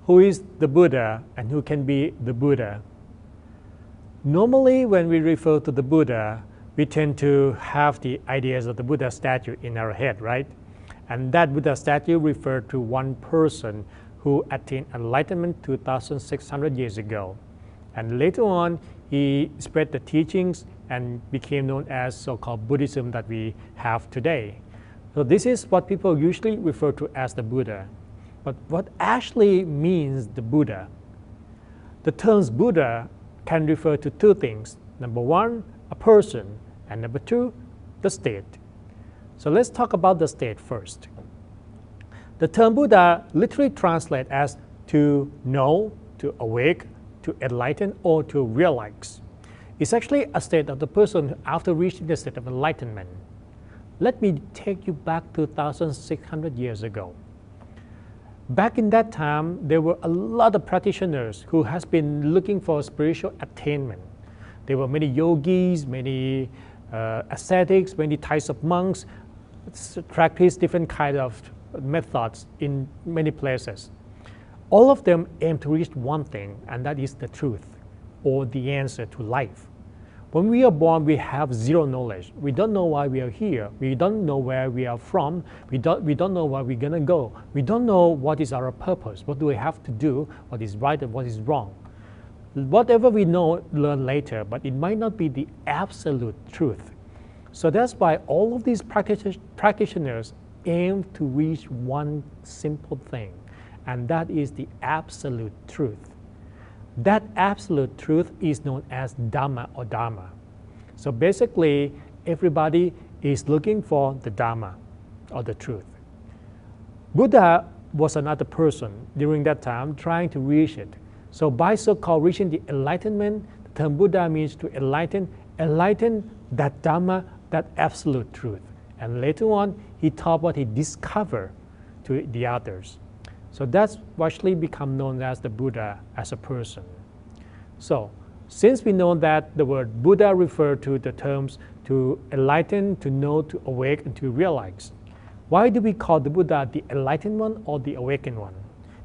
who is the Buddha and who can be the Buddha? Normally, when we refer to the Buddha, we tend to have the ideas of the Buddha statue in our head, right? And that Buddha statue referred to one person who attained enlightenment 2,600 years ago. And later on, he spread the teachings and became known as so-called Buddhism that we have today. So this is what people usually refer to as the Buddha. But what actually means the Buddha? The terms Buddha can refer to two things. Number one, a person, and number two, the state. So let's talk about the state first. The term Buddha literally translates as to know, to awake, to enlighten, or to realize. It's actually a state of the person after reaching the state of enlightenment. Let me take you back 2,600 years ago. Back in that time, there were a lot of practitioners who has been looking for spiritual attainment. There were many yogis, many ascetics, many types of monks, practice different kinds of methods in many places. All of them aim to reach one thing, and that is the truth, or the answer to life. When we are born, we have zero knowledge. We don't know why we are here. We don't know where we are from. We don't know where we're going to go. We don't know what is our purpose. What do we have to do? What is right and what is wrong? Whatever we know, learn later, but it might not be the absolute truth. So that's why all of these practitioners aim to reach one simple thing, and that is the absolute truth. That absolute truth is known as Dhamma or Dharma. So basically, everybody is looking for the Dhamma or the truth. Buddha was another person during that time trying to reach it. So by so-called reaching the enlightenment, the term Buddha means to enlighten that Dhamma, that absolute truth. And later on, he taught what he discovered to the others. So that's actually become known as the Buddha as a person. So since we know that the word Buddha refers to the terms to enlighten, to know, to awake, and to realize, why do we call the Buddha the enlightened one or the awakened one?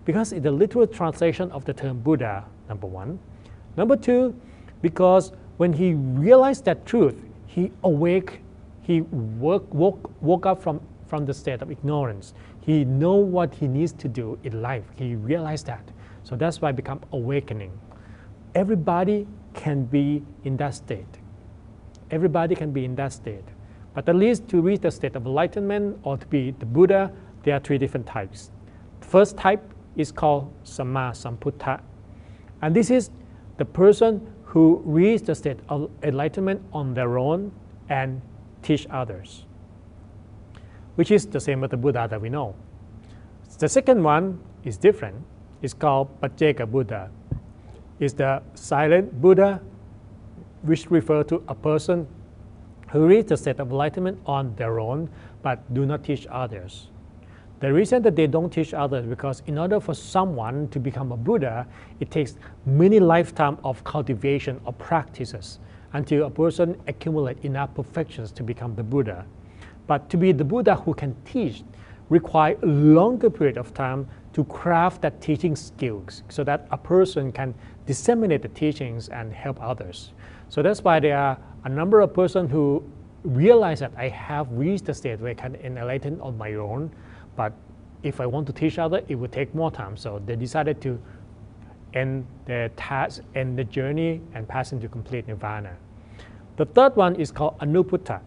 Because it's the literal translation of the term Buddha, number one. Number two, because when he realized that truth, he awake, he woke up from the state of ignorance. He know what he needs to do in life. He realized that. So that's why it become awakening. Everybody can be in that state. Everybody can be in that state. But at least to reach the state of enlightenment or to be the Buddha, there are three different types. The first type is called Samma Sambuddha. And this is the person who reached the state of enlightenment on their own and teach others, which is the same as the Buddha that we know. The second one is different. It's called Pacceka Buddha. It's the silent Buddha, which refers to a person who reached the state of enlightenment on their own but do not teach others. The reason that they don't teach others is because in order for someone to become a Buddha, it takes many lifetimes of cultivation of practices until a person accumulates enough perfections to become the Buddha. But to be the Buddha who can teach requires a longer period of time to craft that teaching skills so that a person can disseminate the teachings and help others. So that's why there are a number of persons who realize that I have reached the state where I can enlighten on my own, but if I want to teach others, it would take more time. So they decided to end their task, end the journey, and pass into complete nirvana. The third one is called Anubuddha.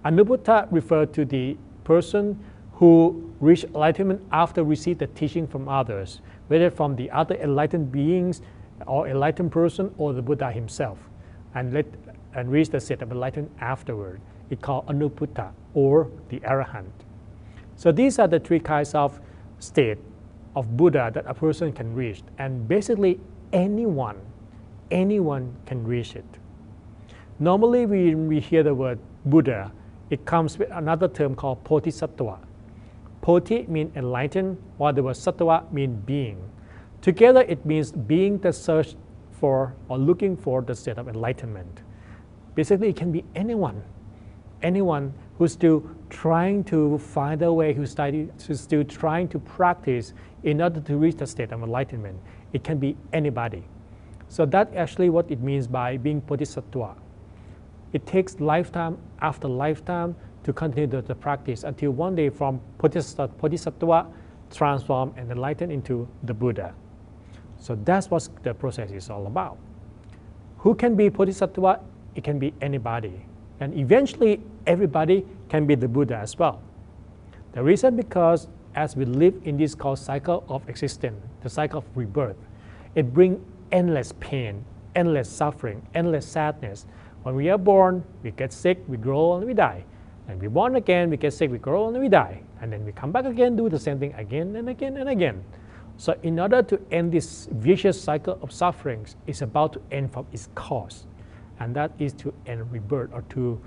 Anubuddha refers to the person who reached enlightenment after receiving the teaching from others, whether from the other enlightened beings or enlightened person or the Buddha himself, and reach the state of enlightenment afterward. It's called Anubuddha or the Arahant. So these are the three kinds of state of Buddha that a person can reach, and basically anyone can reach it. Normally when we hear the word Buddha, it comes with another term called Bodhisattva. Bodhi means enlightened, while the word sattva means being. Together it means being the search for or looking for the state of enlightenment. Basically it can be anyone who's still trying to find a way, who's still trying to practice in order to reach the state of enlightenment. It can be anybody. So that's actually what it means by being bodhisattva. It takes lifetime after lifetime to continue the practice until one day from bodhisattva transform and enlighten into the Buddha. So that's what the process is all about. Who can be bodhisattva? It can be anybody. And eventually, everybody can be the Buddha as well. The reason because as we live in this called cycle of existence, the cycle of rebirth, it brings endless pain, endless suffering, endless sadness. When we are born, we get sick, we grow and we die. And we're born again, we get sick, we grow and we die. And then we come back again, do the same thing again and again and again. So in order to end this vicious cycle of sufferings, it's about to end from its cause. And that is to end rebirth, or to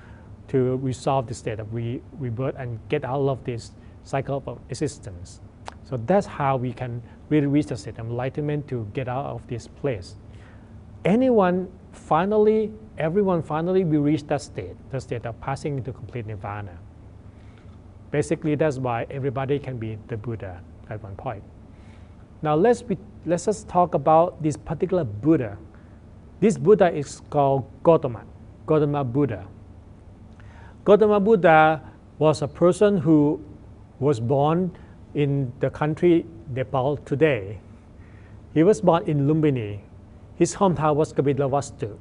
resolve the state of rebirth and get out of this cycle of existence. So that's how we can really reach the state of enlightenment, to get out of this place. Everyone finally will reach that state, the state of passing into complete nirvana. Basically, that's why everybody can be the Buddha at one point. Now let's just talk about this particular Buddha. This Buddha is called Gautama Buddha. Gautama Buddha was a person who was born in the country Nepal today. He was born in Lumbini. His hometown was Kapilavastu.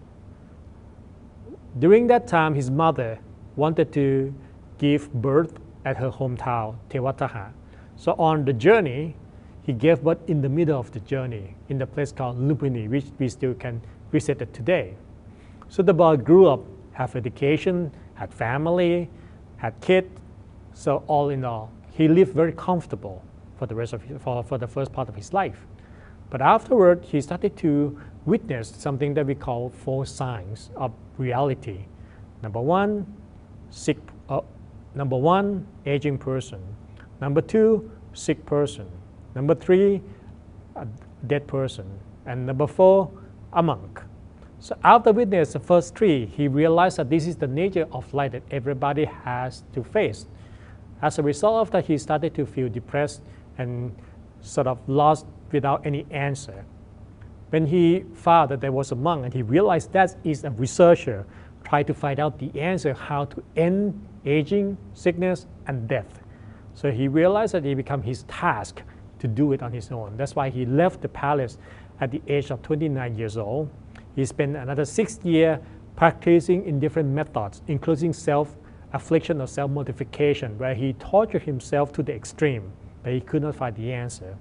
During that time, his mother wanted to give birth at her hometown, Tewataha. So on the journey, he gave birth in the middle of the journey, in the place called Lumbini, which we still can visit it today. So the boy grew up, had education, had family, had kids. So all in all, he lived very comfortable for the first part of his life. But afterward, he started to witness something that we call four signs of reality. Number one, aging person. Number two, sick person. Number three, a dead person. And number four, a monk. So after witnessing the first three, he realized that this is the nature of life that everybody has to face. As a result of that, he started to feel depressed and sort of lost without any answer. When he found that there was a monk and he realized that is a researcher trying to find out the answer how to end aging, sickness, and death. So he realized that it became his task to do it on his own. That's why he left the palace at the age of 29 years old. He spent another 6 years practicing in different methods, including self-affliction or self-mortification, where he tortured himself to the extreme, but he could not find the answer.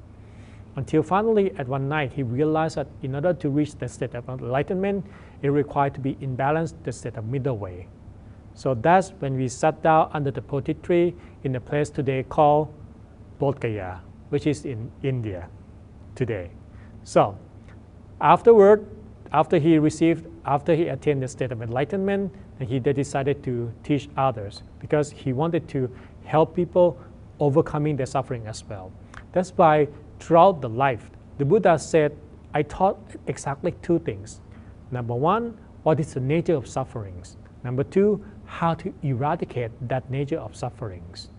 Until finally, at one night, he realized that in order to reach the state of enlightenment, it required to be in balance, the state of middle way. So that's when we sat down under the Bodhi tree in a place today called Bodh Gaya, which is in India today. So afterward, after he attained the state of enlightenment, he decided to teach others because he wanted to help people overcoming their suffering as well. That's why throughout the life, the Buddha said, I taught exactly two things. Number one, what is the nature of sufferings? Number two, how to eradicate that nature of sufferings.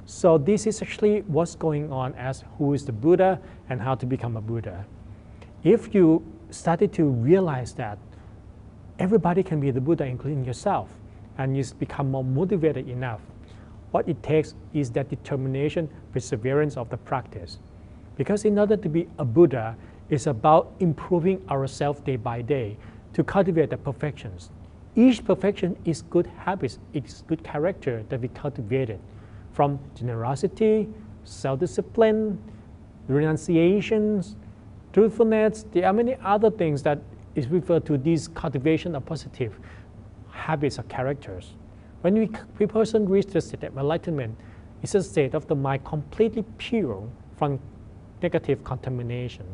So this is actually what's going on as who is the Buddha and how to become a Buddha. If you started to realize that everybody can be the Buddha, including yourself, and you become more motivated enough, what it takes is that determination, perseverance of the practice. Because in order to be a Buddha, it's about improving ourselves day by day to cultivate the perfections. Each perfection is good habits, it's good character that we cultivated, from generosity, self-discipline, renunciations, truthfulness. There are many other things that is referred to this cultivation of positive habits or characters. When a person reaches the state of enlightenment, it's a state of the mind completely pure from negative contamination.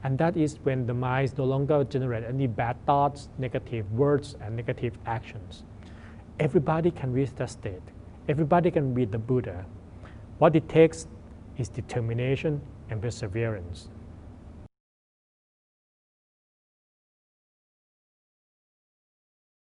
And that is when the mind no longer generates any bad thoughts, negative words, and negative actions. Everybody can reach that state. Everybody can be the Buddha. What it takes is determination and perseverance.